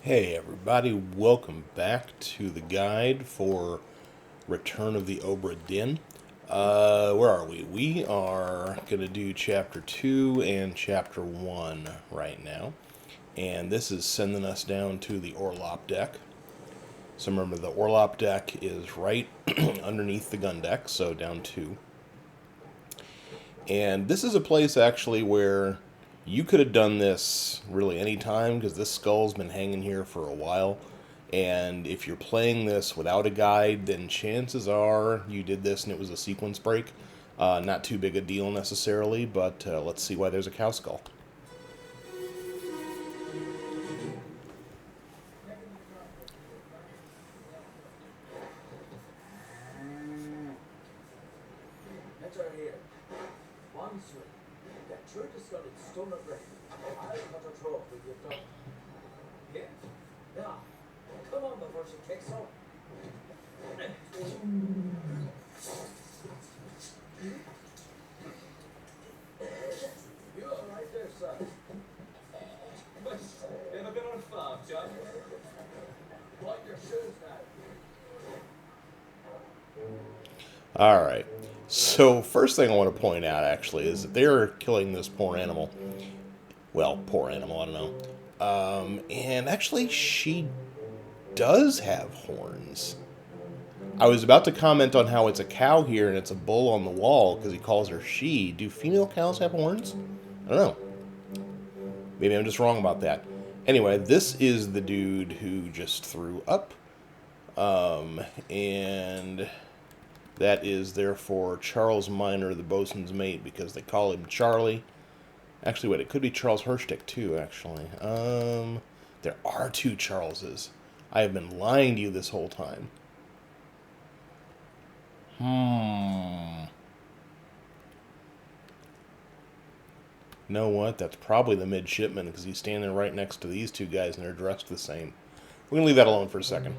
Hey everybody, welcome back to the guide for Return of the Obra Dinn. Where are we? We are going to do Chapter 2 and Chapter 1 right now. And this is sending us down to the Orlop deck. So remember, the Orlop deck is right underneath the gun deck, so down 2. And this is a place actually where you could have done this really any time because this skull's been hanging here for a while. And if you're playing this without a guide, then chances are you did this and it was a sequence break. Not too big a deal necessarily, but let's see why there's a cow skull. That's right here. One swing. That church has got its stone of breath. I'll cut a trough with your dog. Here? Now, come on before she kicks off. You all right there, son? Never been on a farm, John? Wipe your shoes now. Alright, so first thing I want to point out actually is that they're killing this poor animal. Well, poor animal, I don't know. And actually, she does have horns. I was about to comment on how it's a cow here and it's a bull on the wall because he calls her she. Do female cows have horns? I don't know. Maybe I'm just wrong about that. Anyway, this is the dude who just threw up. And that is therefore Charles Minor, the bosun's mate, because they call him Charlie. Actually, wait, it could be Charles Hirschtick too, actually. There are two Charleses. I have been lying to you this whole time. You know what? That's probably the midshipman because he's standing right next to these two guys and they're dressed the same. We're going to leave that alone for a second.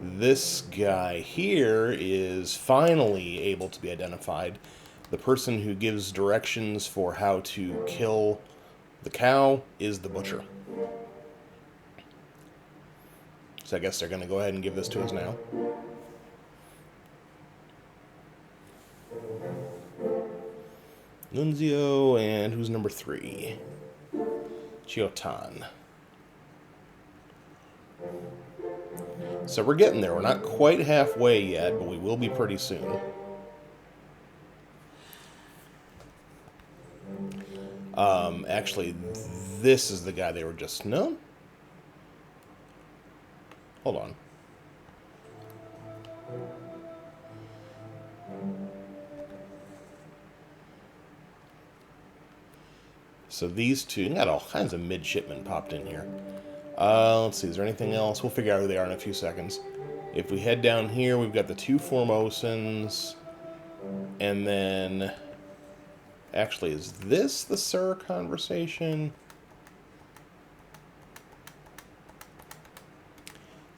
This guy here is finally able to be identified. The person who gives directions for how to kill the cow is the butcher. So I guess they're going to go ahead and give this to us now. Nunzio, and who's number 3? Chiotan. So we're getting there. We're not quite halfway yet, but we will be pretty soon. Actually, this is the guy they were just... No? Hold on. So these two, got all kinds of midshipmen popped in here. Let's see, is there anything else? We'll figure out who they are in a few seconds. If we head down here, we've got the two Formosans. And then... Actually, is this the Sir conversation?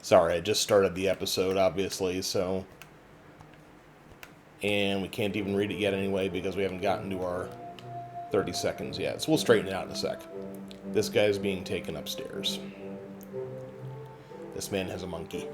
Sorry, I just started the episode, obviously, so... And we can't even read it yet anyway because we haven't gotten to our 30 seconds yet. So we'll straighten it out in a sec. This guy's being taken upstairs. This man has a monkey.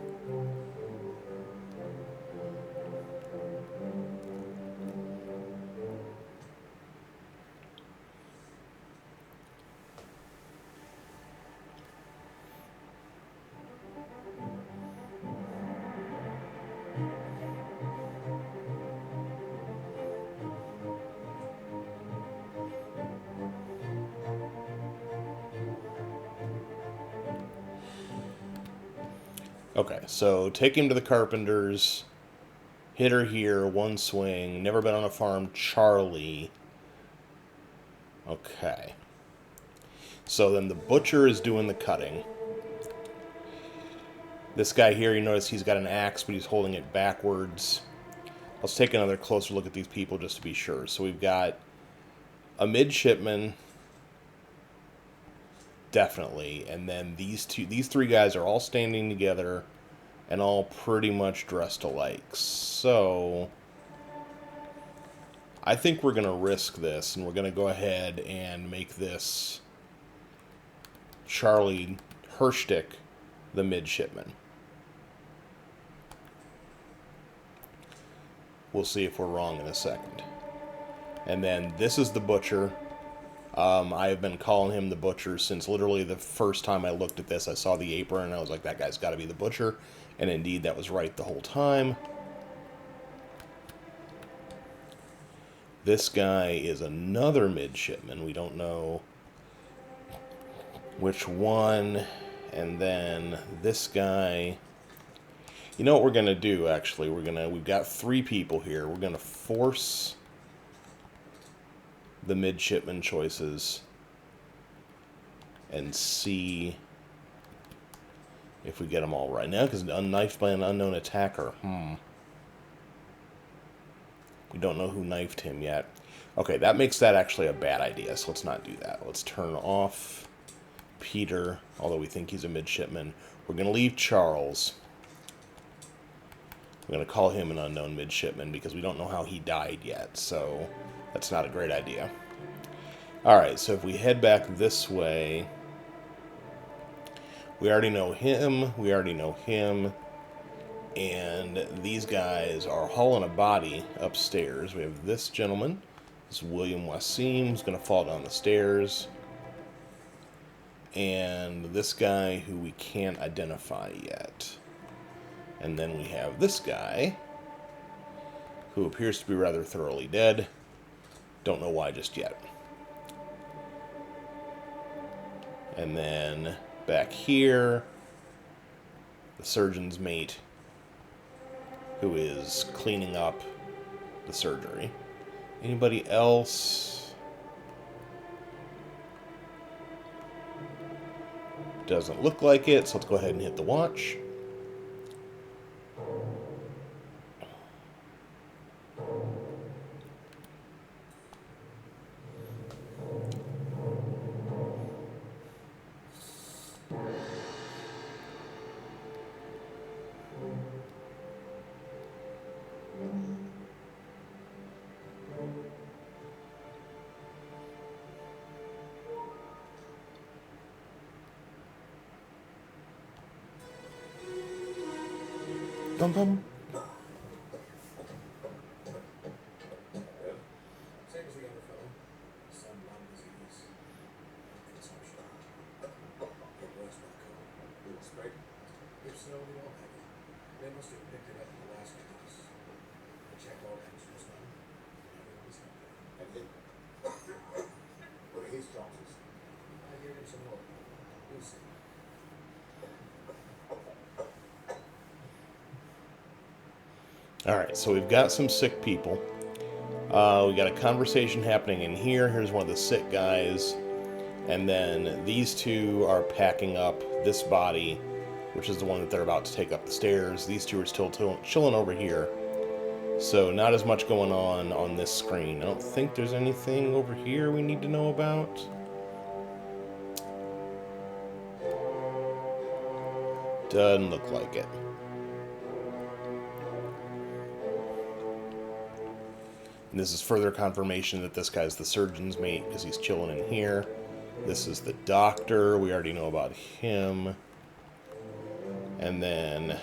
Okay, so take him to the carpenters. Hit her here, one swing. Never been on a farm, Charlie. Okay. So then the butcher is doing the cutting. This guy here, you notice he's got an axe, but he's holding it backwards. Let's take another closer look at these people just to be sure. So we've got a midshipman, definitely, and then these three guys are all standing together and all pretty much dressed alike. So I think we're going to risk this, and we're going to go ahead and make this Charlie Hershtick, the midshipman. We'll see if we're wrong in a second. And then this is the butcher. I have been calling him the butcher since literally the first time I looked at this. I saw the apron and I was like, that guy's got to be the butcher. And indeed, that was right the whole time. This guy is another midshipman. We don't know which one. And then this guy... You know what we're going to do, actually? We've got 3 people here. We're going to force the midshipman choices and see if we get them all right. Now, because unknifed by an unknown attacker. We don't know who knifed him yet. Okay, that makes that actually a bad idea, so let's not do that. Let's turn off Peter, although we think he's a midshipman. We're going to leave Charles. We're going to call him an unknown midshipman because we don't know how he died yet, so that's not a great idea. Alright, so if we head back this way, we already know him, and these guys are hauling a body upstairs. We have this gentleman, this William Wasim, who's going to fall down the stairs, and this guy who we can't identify yet. And then we have this guy, who appears to be rather thoroughly dead. Don't know why just yet. And then back here, the surgeon's mate, who is cleaning up the surgery. Anybody else? Doesn't look like it, so let's go ahead and hit the watch. Bum bum. Same as the other fellow. Some lung disease. Consumption. It was Marco. It was great. If so, we all have it. They must have picked it up in the last case. I checked all damage was done. Everyone was happy. And then, what are his chances? I gave him some more. We'll see. Alright, so we've got some sick people. We got a conversation happening in here. Here's one of the sick guys. And then these two are packing up this body, which is the one that they're about to take up the stairs. These two are still chilling over here. So not as much going on this screen. I don't think there's anything over here we need to know about. Doesn't look like it. And this is further confirmation that this guy's the surgeon's mate because he's chilling in here. This is the doctor. We already know about him. And then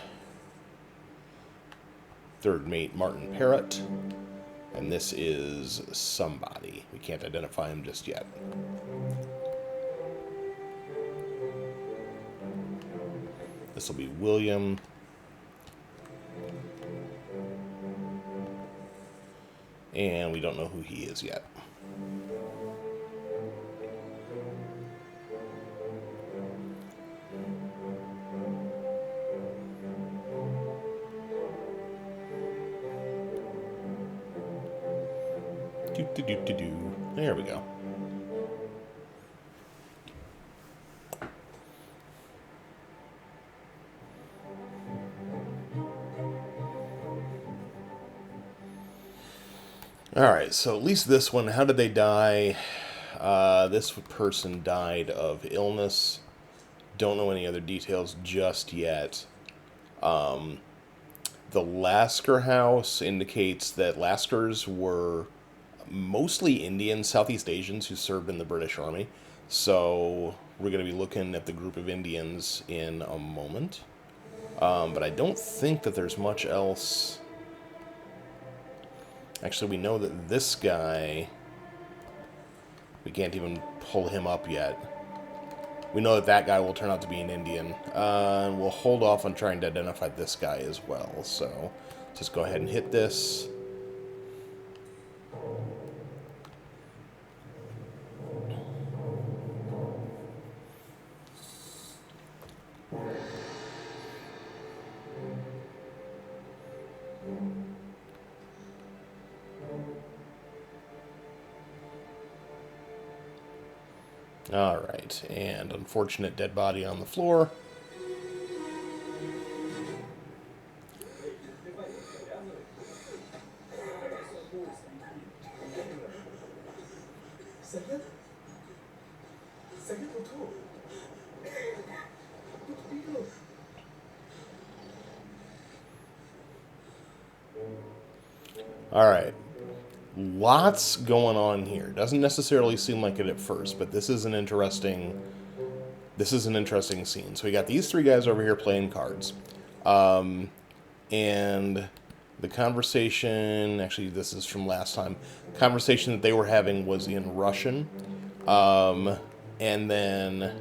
third mate, Martin Parrott. And this is somebody. We can't identify him just yet. This will be William. And we don't know who he is yet. There we go. Alright, so at least this one, how did they die? This person died of illness. Don't know any other details just yet. The Lasker house indicates that Laskers were mostly Indians, Southeast Asians who served in the British Army. So we're going to be looking at the group of Indians in a moment. But I don't think that there's much else. Actually, we know that this guy, we can't even pull him up yet. We know that that guy will turn out to be an Indian. We'll hold off on trying to identify this guy as well. So just go ahead and hit this. Alright, and unfortunate dead body on the floor. Alright. Lots going on here. Doesn't necessarily seem like it at first, but this is an interesting scene. So we got these three guys over here playing cards. And the conversation, actually this is from last time, conversation that they were having was in Russian. And then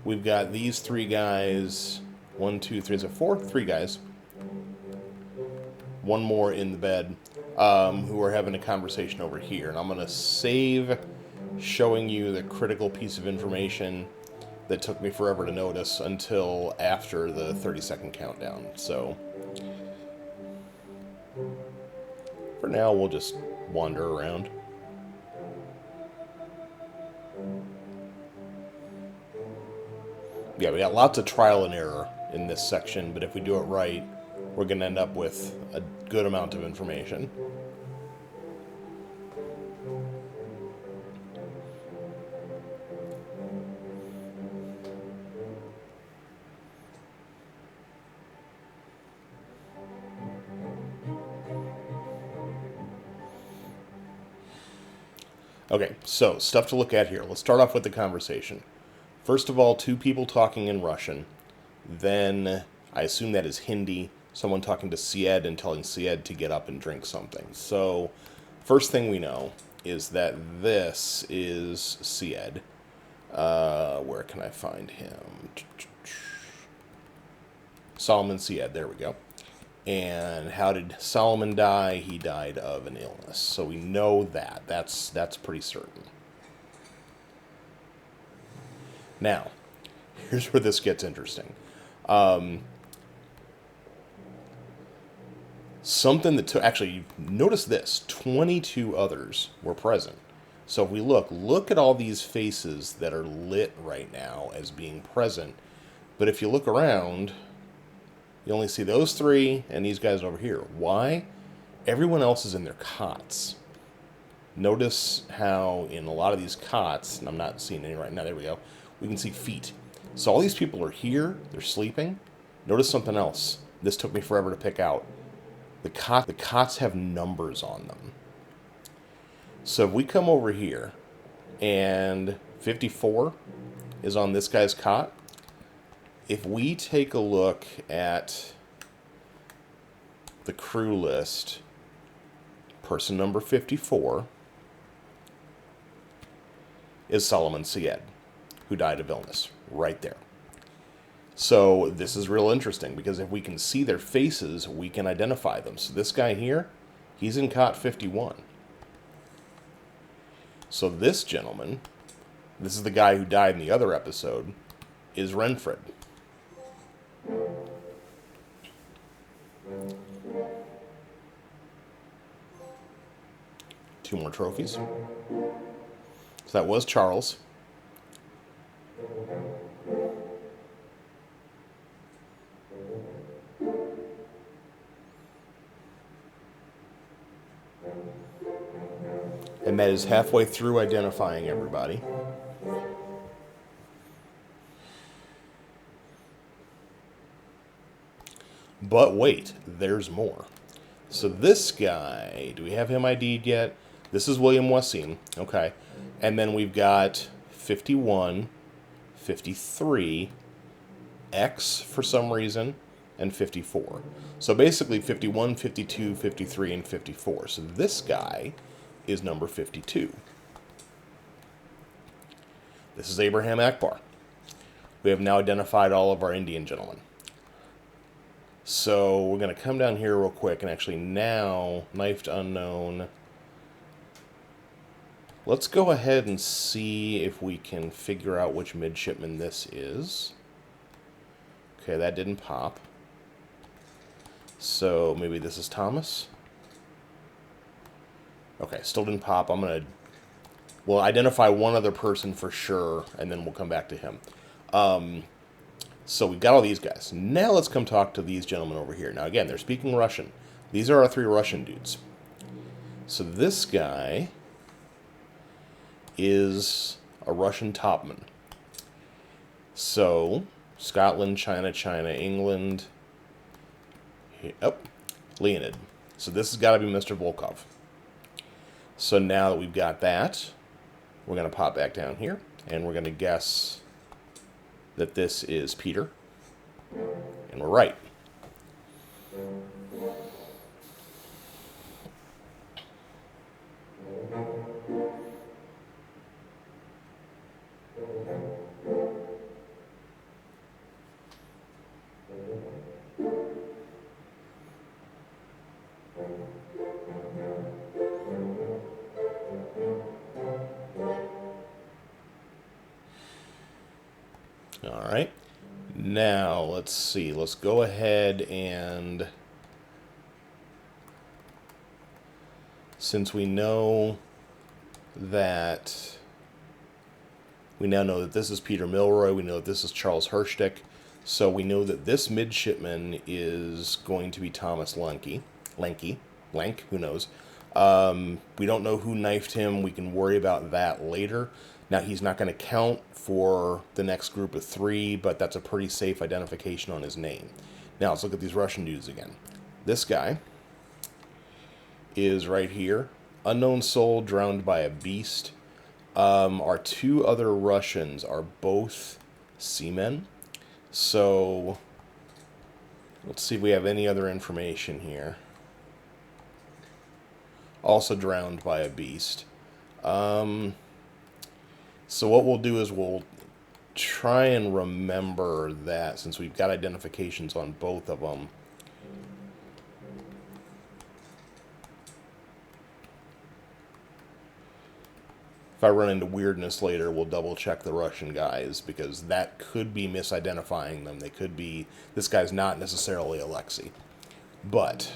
we've got these three guys, 1, 2, 3, is it 4? 3 guys. One more in the bed. Who are having a conversation over here. And I'm going to save showing you the critical piece of information that took me forever to notice until after the 30-second countdown. So, for now, we'll just wander around. Yeah, we got lots of trial and error in this section, but if we do it right, we're going to end up with a good amount of information. Okay, so stuff to look at here. Let's start off with the conversation. First of all, 2 people talking in Russian. Then, I assume that is Hindi. Someone talking to Syed and telling Syed to get up and drink something. So, first thing we know is that this is Syed. Where can I find him? Solomon Syed, there we go. And how did Solomon die? He died of an illness. So we know that. That's pretty certain. Now, here's where this gets interesting. Something that actually, notice this, 22 others were present. So if we look at all these faces that are lit right now as being present. But if you look around, you only see those 3 and these guys over here. Why? Everyone else is in their cots. Notice how in a lot of these cots, and I'm not seeing any right now, there we go, we can see feet. So all these people are here, they're sleeping. Notice something else. This took me forever to pick out. The cots have numbers on them. So if we come over here, and 54 is on this guy's cot, if we take a look at the crew list, person number 54 is Solomon Syed, who died of illness, right there. So this is real interesting, because if we can see their faces, we can identify them. So this guy here, he's in cot 51. So this gentleman, this is the guy who died in the other episode, is Renfred. Two more trophies. So that was Charles. And that is halfway through identifying everybody. But wait, there's more. So this guy, do we have him ID'd yet? This is William Wasim, okay. And then we've got 51, 53, X for some reason, and 54. So basically 51, 52, 53, and 54. So this guy is number 52. This is Abraham Akbar. We have now identified all of our Indian gentlemen. So we're going to come down here real quick and actually now, knifed unknown. Let's go ahead and see if we can figure out which midshipman this is. Okay, that didn't pop. So maybe this is Thomas. Okay, still didn't pop. We'll identify one other person for sure, and then we'll come back to him. So we've got all these guys. Now let's come talk to these gentlemen over here. Now again, they're speaking Russian. These are our 3 Russian dudes. So this guy is a Russian topman. So Scotland, China, England. Oh, Leonid. So this has got to be Mr. Volkov. So now that we've got that, we're going to pop back down here, and we're going to guess that this is Peter. And we're right. All right. Now, let's see. Let's go ahead and, since we know that, we now know that this is Peter Milroy, we know that this is Charles Hirschtick, so we know that this midshipman is going to be Thomas Lank, who knows. We don't know who knifed him. We can worry about that later. Now, he's not going to count for the next group of 3, but that's a pretty safe identification on his name. Now, let's look at these Russian dudes again. This guy is right here. Unknown soul, drowned by a beast. Our 2 other Russians are both seamen. So, let's see if we have any other information here. Also drowned by a beast. So what we'll do is we'll try and remember that, since we've got identifications on both of them. If I run into weirdness later, we'll double check the Russian guys, because that could be misidentifying them. They could be, this guy's not necessarily Alexei. But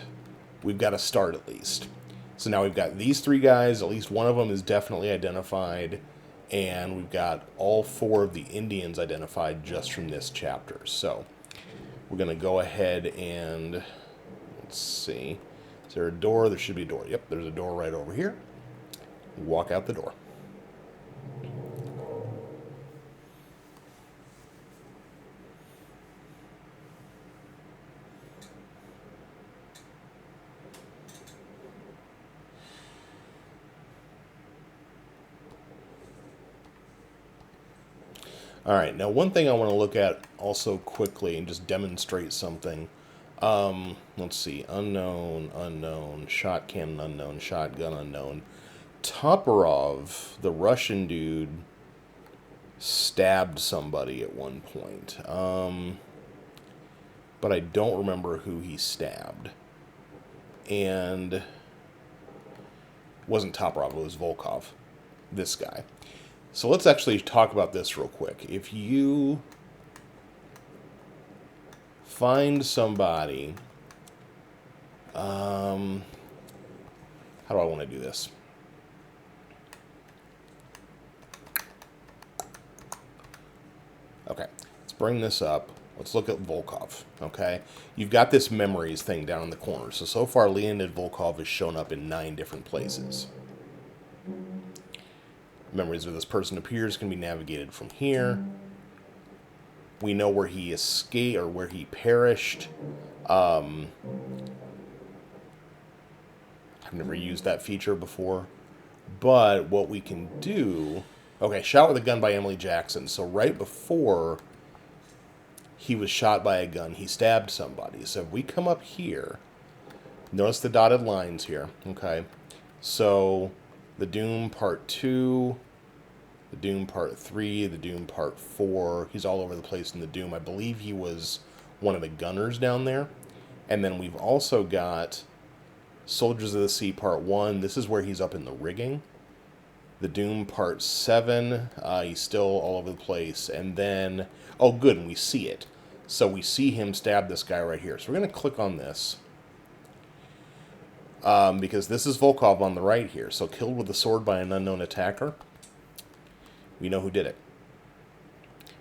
we've got to start at least. So now we've got these 3 guys, at least one of them is definitely identified. And we've got all 4 of the Indians identified just from this chapter. So we're going to go ahead and, let's see. Is there a door? There should be a door. Yep, there's a door right over here. Walk out the door. All right, now one thing I want to look at also quickly and just demonstrate something. Let's see, unknown, shot cannon unknown, shotgun unknown. Toporov, the Russian dude, stabbed somebody at one point. But I don't remember who he stabbed. And it wasn't Toporov, it was Volkov, this guy. So let's actually talk about this real quick. If you find somebody, how do I want to do this? Okay, let's bring this up. Let's look at Volkov, okay? You've got this memories thing down in the corner. So far, Leonid Volkov has shown up in 9 different places. Memories where this person appears can be navigated from here. We know where he escaped or where he perished. I've never used that feature before. But what we can do Okay, shot with a gun by Emily Jackson. So right before he was shot by a gun, he stabbed somebody. So if we come up here, notice the dotted lines here. Okay, so the Doom Part 2, the Doom Part 3, the Doom Part 4. He's all over the place in the Doom. I believe he was one of the gunners down there. And then we've also got Soldiers of the Sea Part 1. This is where he's up in the rigging. The Doom Part 7, he's still all over the place. And then, oh good, and we see it. So we see him stab this guy right here. So we're going to click on this. Because this is Volkov on the right here. So killed with a sword by an unknown attacker. We know who did it.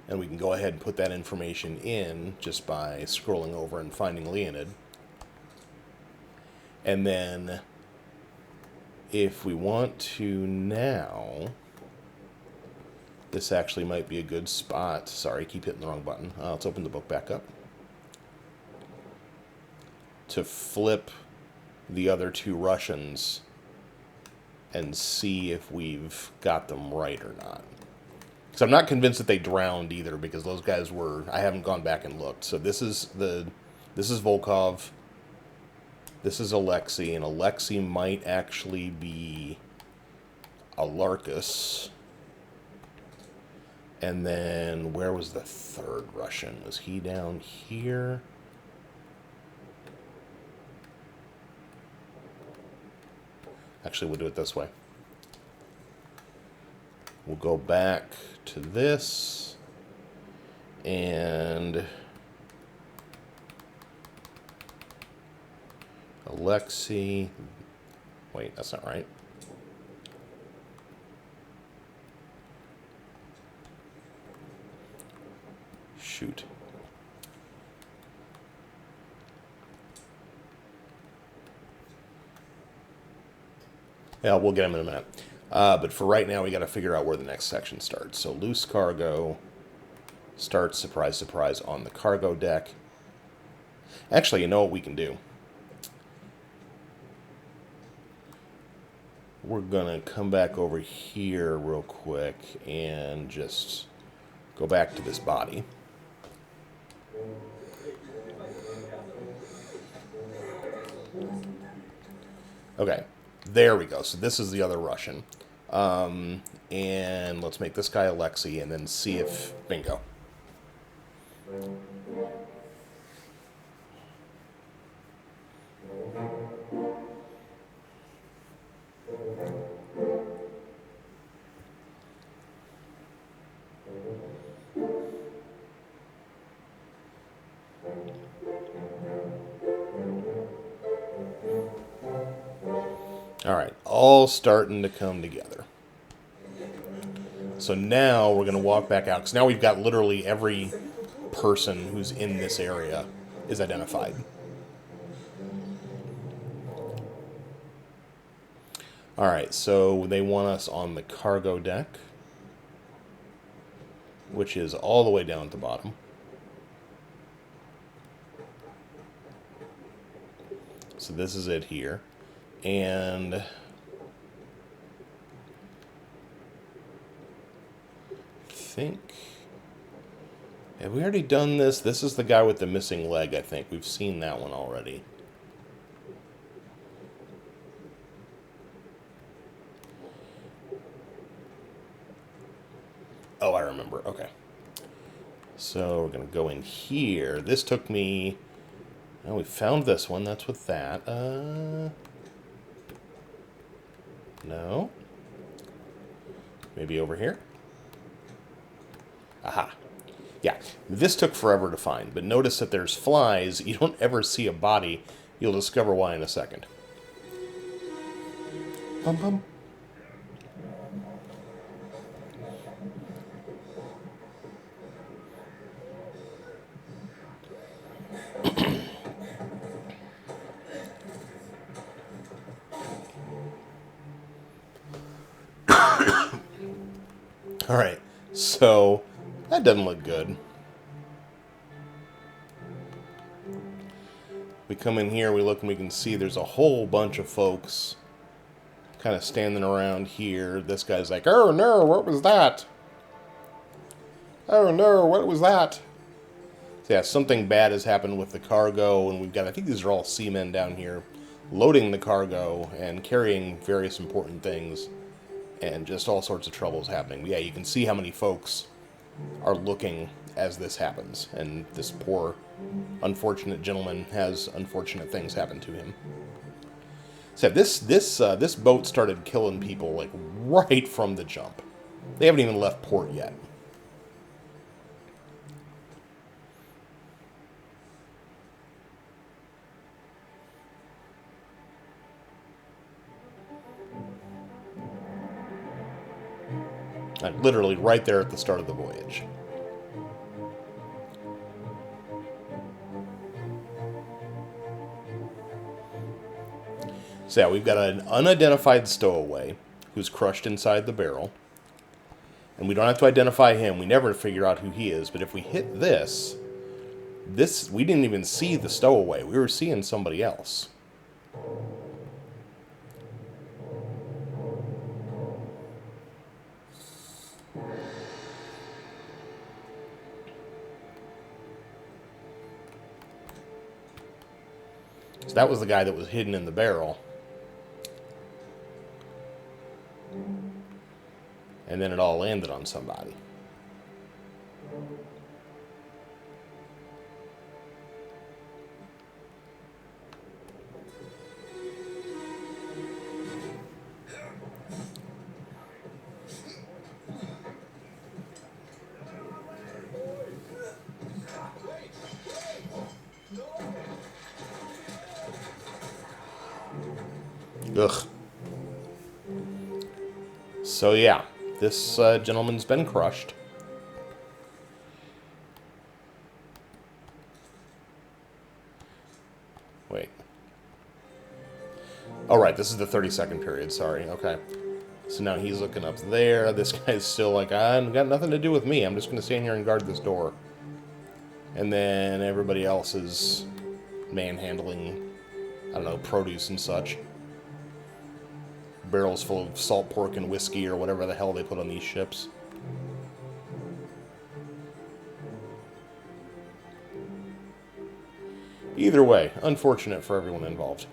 And we can go ahead and put that information in just by scrolling over and finding Leonid. And then, if we want to now, this actually might be a good spot. Sorry, keep hitting the wrong button. Let's open the book back up. To flip the other two Russians and see if we've got them right or not. Because I'm not convinced that they drowned either, because those guys were... I haven't gone back and looked. So this is Volkov. This is Alexei, and Alexei might actually be Alarkus. And then, where was the third Russian? Was he down here? Actually, we'll do it this way. We'll go back to this, and Alexei. Wait, that's not right. Shoot. Yeah, we'll get him in a minute. But for right now, we got to figure out where the next section starts. So loose cargo starts, surprise, surprise, on the cargo deck. Actually, you know what we can do? We're going to come back over here real quick and just go back to this body. Okay, there we go. So this is the other Russian. And let's make this guy Alexei and then see if... Bingo. All right, all starting to come together. So now we're going to walk back out, because now we've got literally every person who's in this area is identified. All right, so they want us on the cargo deck, which is all the way down at the bottom. So this is it here. And I think, have we already done this? This is the guy with the missing leg, I think. We've seen that one already. Oh, I remember. Okay. So we're going to go in here. This took me... Oh, we found this one. That's with that. No. Maybe over here? Aha. Yeah, this took forever to find, but notice that there's flies. You don't ever see a body. You'll discover why in a second. Bum bum. All right, so that doesn't look good. We come in here, we look, and we can see there's a whole bunch of folks kind of standing around here. This guy's like, "Oh no, what was that? Oh no, what was that?" So yeah, something bad has happened with the cargo, and we've got, I think these are all seamen down here, loading the cargo and carrying various important things, and just all sorts of troubles happening. But yeah, you can see how many folks are looking as this happens, and this poor, unfortunate gentleman has unfortunate things happen to him. So this boat started killing people like right from the jump. They haven't even left port yet. Like, literally right there at the start of the voyage. So yeah, we've got an unidentified stowaway who's crushed inside the barrel. And we don't have to identify him. We never figure out who he is. But if we hit this, we didn't even see the stowaway. We were seeing somebody else. So that was the guy that was hidden in the barrel. And then it all landed on somebody. Ugh. So yeah, this gentleman's been crushed. Wait. Oh, right, this is the 30-second period, sorry, okay. So now he's looking up there. This guy's still like, I've got nothing to do with me. I'm just going to stand here and guard this door. And then everybody else is manhandling, I don't know, produce and such. Barrels full of salt pork and whiskey or whatever the hell they put on these ships. Either way, unfortunate for everyone involved.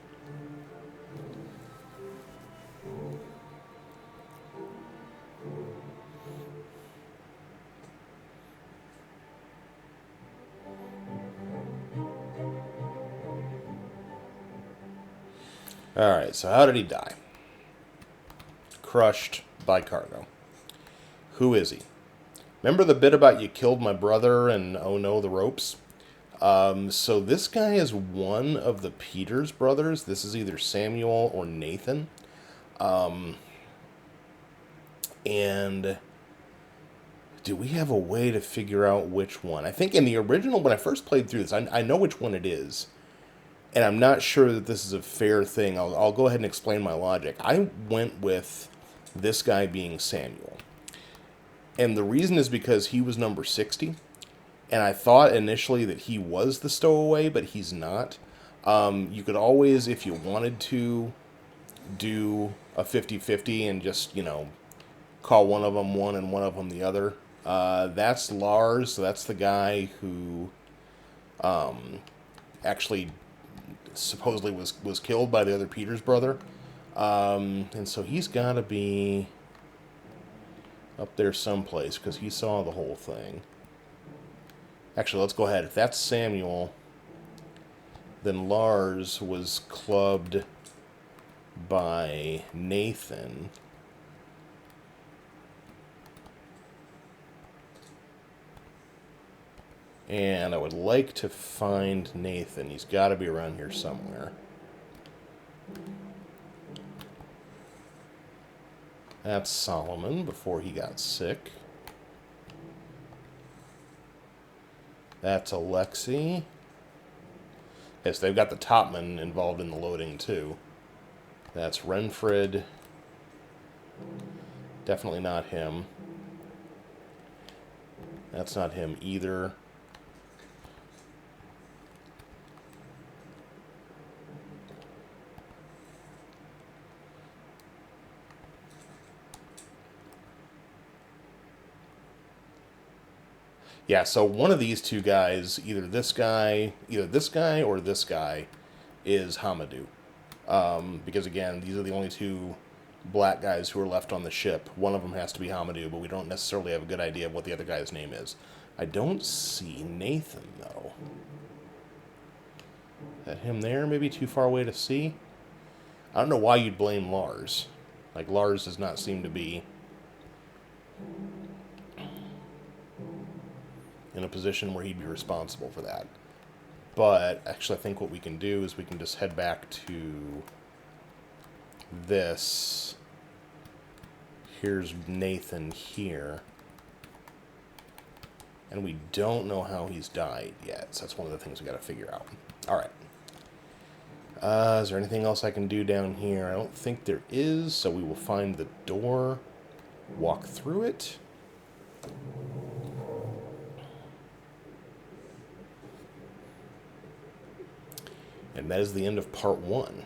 Alright, so how did he die? Crushed by cargo. Who is he? Remember the bit about you killed my brother and oh no, the ropes? So this guy is one of the Peters brothers. This is either Samuel or Nathan. And do we have a way to figure out which one? I think in the original, when I first played through this, I know which one it is. And I'm not sure that this is a fair thing. I'll go ahead and explain my logic. I went with this guy being Samuel. And the reason is because he was number 60. And I thought initially that he was the stowaway, but he's not. You could always, if you wanted to, do a 50-50 and just, call one of them one and one of them the other. That's Lars. So that's the guy who actually supposedly was killed by the other Peters brother. And so he's got to be up there someplace because he saw the whole thing. Actually, let's go ahead. If that's Samuel, then Lars was clubbed by Nathan. And I would like to find Nathan. He's got to be around here somewhere. That's Solomon before he got sick. That's Alexei. Yes, they've got the topman involved in the loading too. That's Renfred. Definitely not him. That's not him either. Yeah, so one of these two guys, either this guy or this guy, is Hamadou. Because again, these are the only two black guys who are left on the ship. One of them has to be Hamadou, but we don't necessarily have a good idea of what the other guy's name is. I don't see Nathan, though. Is that him there? Maybe too far away to see? I don't know why you'd blame Lars. Like, Lars does not seem to be in a position where he'd be responsible for that. But actually, I think what we can do is we can just head back to this. Here's Nathan here. And we don't know how he's died yet, so that's one of the things we got to figure out. Alright. Is there anything else I can do down here? I don't think there is, so we will find the door, walk through it. And that is the end of part 1.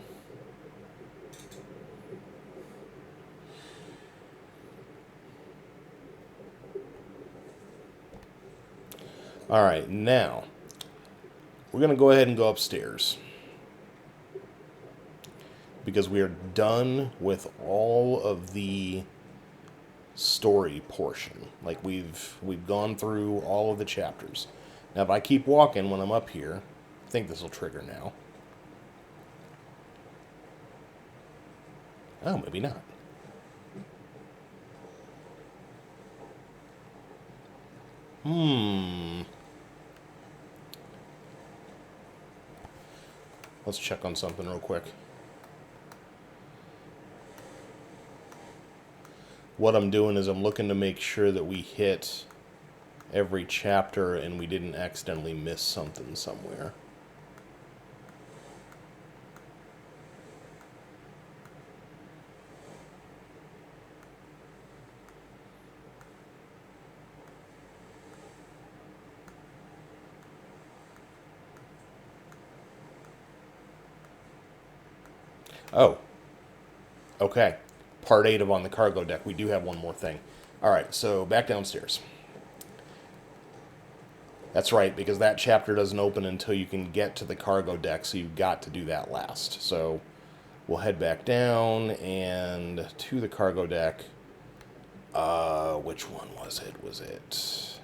Alright, now, we're going to go ahead and go upstairs. Because we are done with all of the story portion. Like, we've gone through all of the chapters. Now, if I keep walking when I'm up here, I think this will trigger now. Oh, maybe not. Let's check on something real quick. What I'm doing is I'm looking to make sure that we hit every chapter and we didn't accidentally miss something somewhere. Oh. Okay. Part 8 of On the Cargo Deck. We do have one more thing. Alright, so back downstairs. That's right, because that chapter doesn't open until you can get to the cargo deck, so you've got to do that last. So we'll head back down and to the cargo deck. Which one was it? Was it...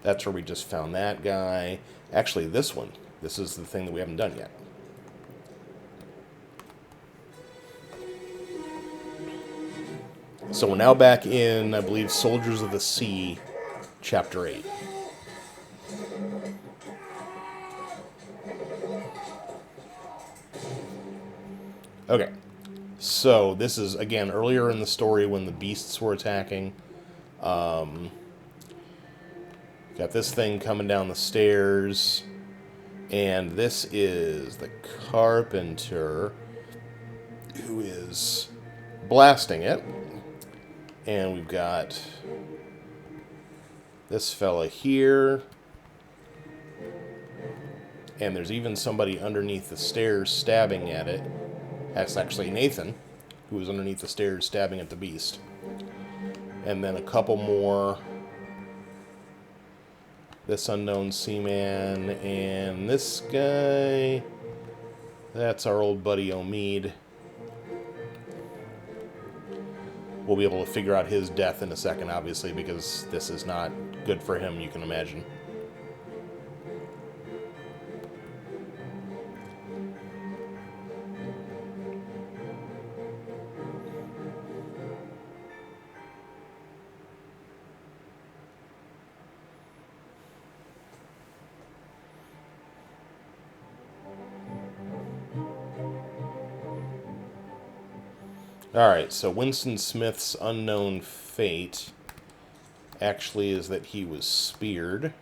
That's where we just found that guy. Actually, this one. This is the thing that we haven't done yet. So we're now back in, I believe, Soldiers of the Sea, Chapter 8. Okay. So this is, again, earlier in the story when the beasts were attacking. Got this thing coming down the stairs. And this is the carpenter who is blasting it. And we've got this fella here. And there's even somebody underneath the stairs stabbing at it. That's actually Nathan, who was underneath the stairs stabbing at the beast. And then a couple more. This unknown seaman and this guy. That's our old buddy Omid. We'll be able to figure out his death in a second, obviously, because this is not good for him, you can imagine. Alright, so Winston Smith's unknown fate actually is that he was speared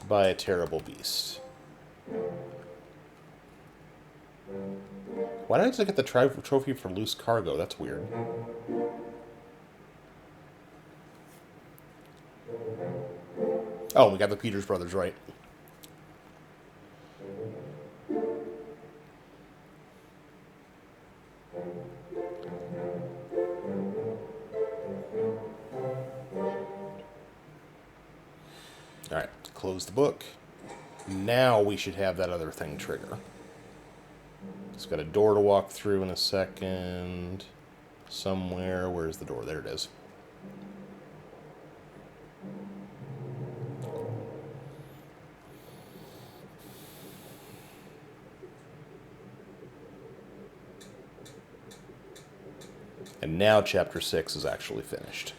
by a terrible beast. Why did I get the trophy for loose cargo? That's weird. Oh, we got the Peters brothers, right. All right, close the book. Now we should have that other thing trigger. It's got a door to walk through in a second. Somewhere. Where's the door? There it is. And now Chapter 6 is actually finished.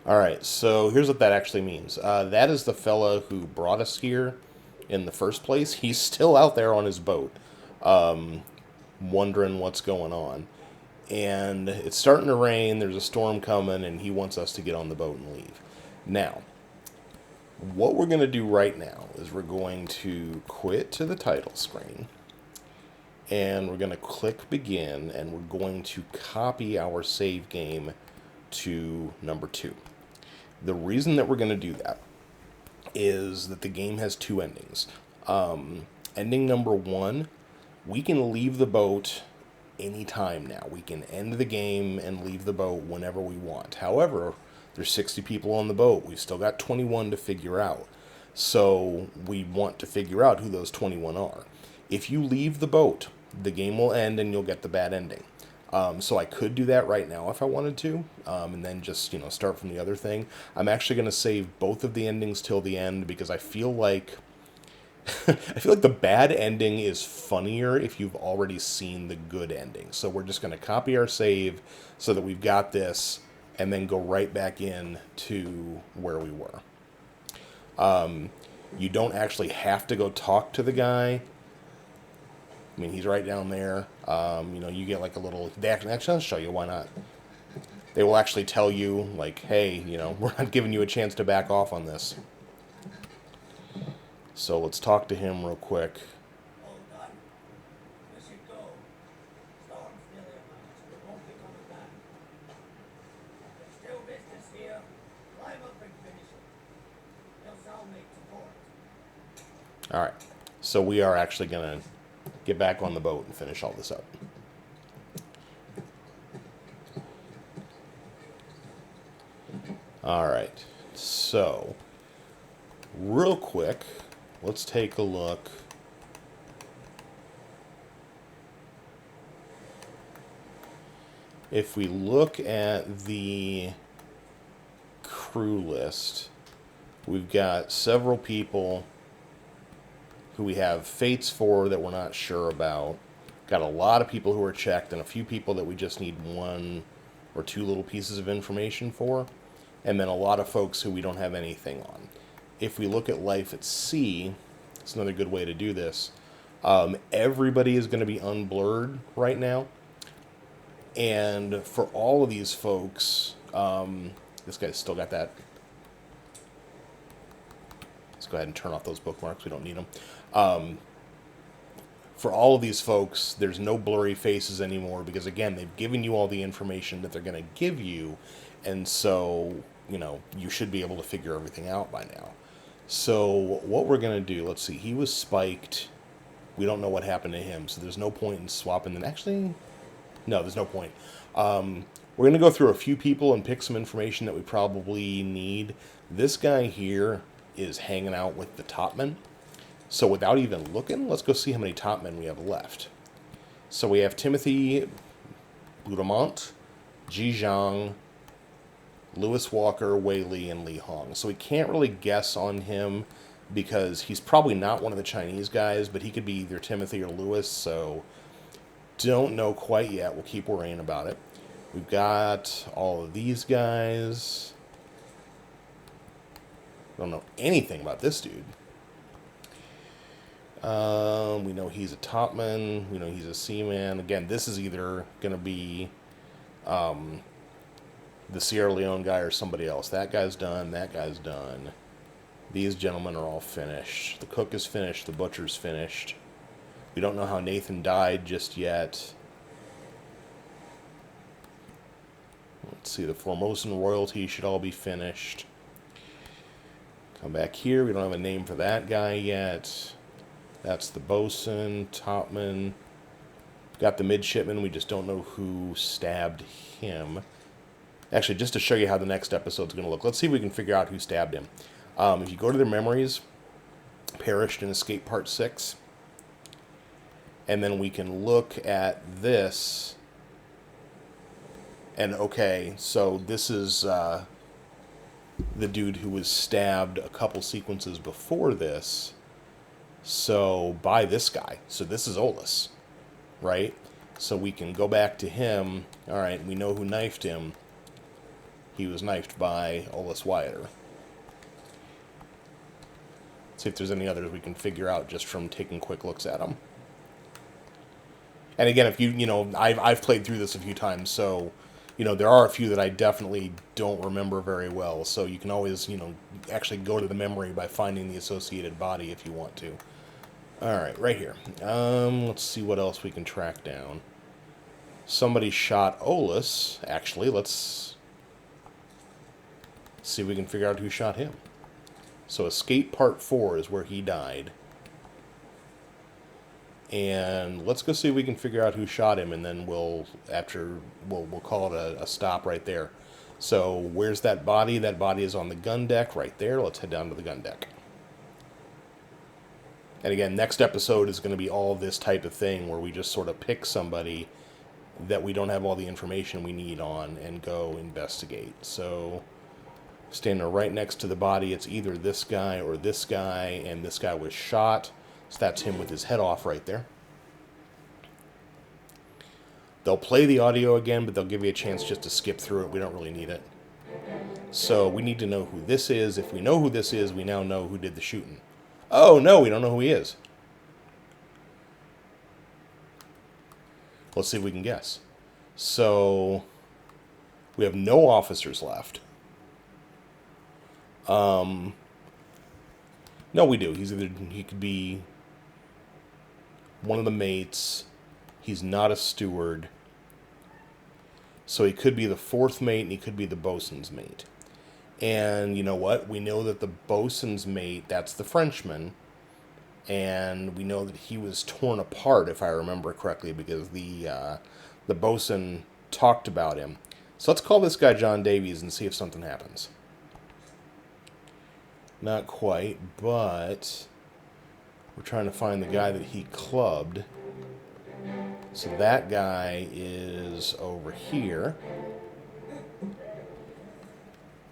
Alright, so here's what that actually means. That is the fella who brought us here in the first place. He's still out there on his boat, wondering what's going on. And it's starting to rain, there's a storm coming, and he wants us to get on the boat and leave. Now, what we're going to do right now is we're going to quit to the title screen. And we're going to click begin, and we're going to copy our save game to number 2. The reason that we're going to do that is that the game has 2 endings. Ending number 1, we can leave the boat anytime now. We can end the game and leave the boat whenever we want. However, there's 60 people on the boat. We've still got 21 to figure out. So we want to figure out who those 21 are. If you leave the boat, the game will end and you'll get the bad ending. So I could do that right now if I wanted to, and then just, start from the other thing. I'm actually going to save both of the endings till the end because I feel like the bad ending is funnier if you've already seen the good ending. So we're just going to copy our save so that we've got this and then go right back in to where we were. You don't actually have to go talk to the guy. I mean, he's right down there. You get like a little... Actually, I'll show you. Why not? They will actually tell you, like, hey, we're not giving you a chance to back off on this. So let's talk to him real quick. All done. Where should go? Storm's nearly upon us. We won't be coming back. There's still business here. Climb up and finish it. Else I'll make support. All right. So we are actually going to get back on the boat and finish all this up. All right. So, real quick, let's take a look. If we look at the crew list, we've got several people who we have fates for that we're not sure about. Got a lot of people who are checked and a few people that we just need 1 or 2 little pieces of information for. And then a lot of folks who we don't have anything on. If we look at life at sea, it's another good way to do this. Everybody is going to be unblurred right now. And for all of these folks, this guy's still got that. Let's go ahead and turn off those bookmarks. We don't need them. For all of these folks, there's no blurry faces anymore because, again, they've given you all the information that they're going to give you. And so, you should be able to figure everything out by now. So what we're going to do, let's see, he was spiked. We don't know what happened to him, so there's no point in swapping them. Actually, no, there's no point. We're going to go through a few people and pick some information that we probably need. This guy here is hanging out with the topmen. So without even looking, let's go see how many topmen we have left. So we have Timothy Budamont, Ji Zhang, Lewis Walker, Wei Li, and Li Hong. So we can't really guess on him because he's probably not one of the Chinese guys, but he could be either Timothy or Lewis, so don't know quite yet. We'll keep worrying about it. We've got all of these guys. Don't know anything about this dude. We know he's a topman. We know he's a seaman. Again, this is either going to be the Sierra Leone guy or somebody else. That guy's done. That guy's done. These gentlemen are all finished. The cook is finished. The butcher's finished. We don't know how Nathan died just yet. Let's see, the Formosan royalty should all be finished. Come back here. We don't have a name for that guy yet. That's the bosun, topman. Got the midshipman. We just don't know who stabbed him. Actually, just to show you how the next episode's going to look, let's see if we can figure out who stabbed him. If you go to their memories, perished in escape part 6. And then we can look at this. And okay, so this is the dude who was stabbed a couple sequences before this. So by this guy. So this is Olus, right? So we can go back to him. All right, we know who knifed him. He was knifed by Olus Wyatter. See if there's any others we can figure out just from taking quick looks at them. And again, if you know, I've played through this a few times, so there are a few that I definitely don't remember very well. So you can always actually go to the memory by finding the associated body if you want to. All right, right here. Let's see what else we can track down. Somebody shot Olus. Actually, let's see if we can figure out who shot him. So Escape Part 4 is where he died. And let's go see if we can figure out who shot him, and then we'll call it a stop right there. So where's that body? That body is on the gun deck right there. Let's head down to the gun deck. And again, next episode is going to be all this type of thing where we just sort of pick somebody that we don't have all the information we need on and go investigate. So standing right next to the body, it's either this guy or this guy, and this guy was shot. So that's him with his head off right there. They'll play the audio again, but they'll give you a chance just to skip through it. We don't really need it. So we need to know who this is. If we know who this is, we now know who did the shooting. Oh, no, we don't know who he is. Let's see if we can guess. So we have no officers left. No, we do. He could be one of the mates. He's not a steward. So he could be the 4th mate, and he could be the bosun's mate. And you know what? We know that the bosun's mate, that's the Frenchman. And we know that he was torn apart, if I remember correctly, because the bosun talked about him. So let's call this guy John Davies and see if something happens. Not quite, but we're trying to find the guy that he clubbed. So that guy is over here.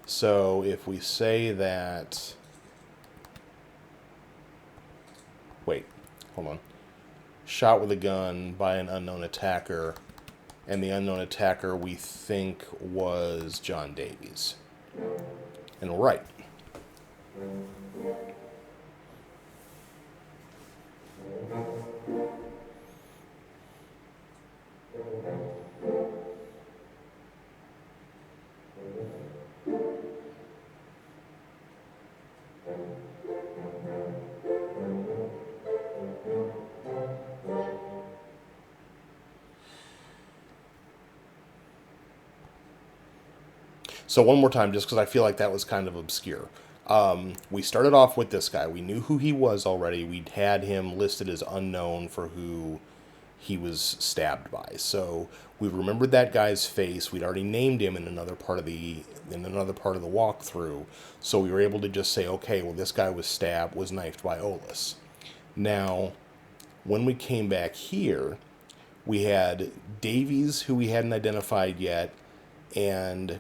So if we say that... Wait, hold on. Shot with a gun by an unknown attacker, and the unknown attacker we think was John Davies. And we're right. So one more time, just because I feel like that was kind of obscure. We started off with this guy. We knew who he was already. We'd had him listed as unknown for who he was stabbed by. So we remembered that guy's face. We'd already named him in another part of the walkthrough. So we were able to just say, okay, well, this guy was knifed by Olus. Now, when we came back here, we had Davies, who we hadn't identified yet, and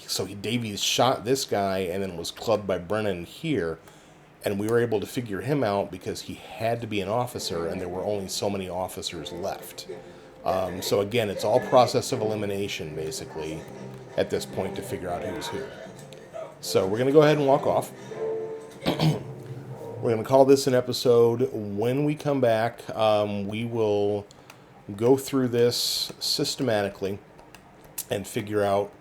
so Davies shot this guy and then was clubbed by Brennan here, and we were able to figure him out because he had to be an officer and there were only so many officers left. So again, it's all process of elimination basically at this point to figure out who's who. So we're going to go ahead and walk off. We're going to call this an episode. When we come back, we will go through this systematically and figure out...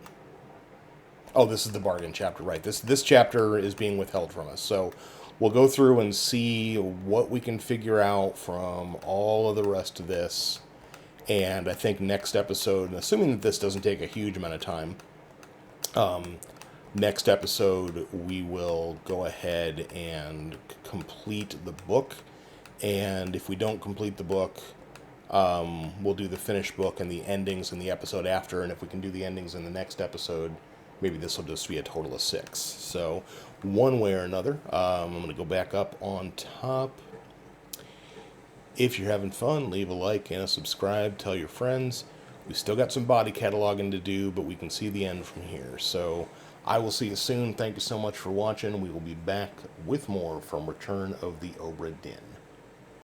Oh, this is the bargain chapter, right. This chapter is being withheld from us. So we'll go through and see what we can figure out from all of the rest of this. And I think next episode, assuming that this doesn't take a huge amount of time, next episode we will go ahead and complete the book. And if we don't complete the book, we'll do the finished book and the endings in the episode after. And if we can do the endings in the next episode, maybe this will just be a total of 6. So one way or another, I'm going to go back up on top. If you're having fun, leave a like and a subscribe. Tell your friends. We still got some body cataloging to do, but we can see the end from here. So I will see you soon. Thank you so much for watching. We will be back with more from Return of the Obra Dinn.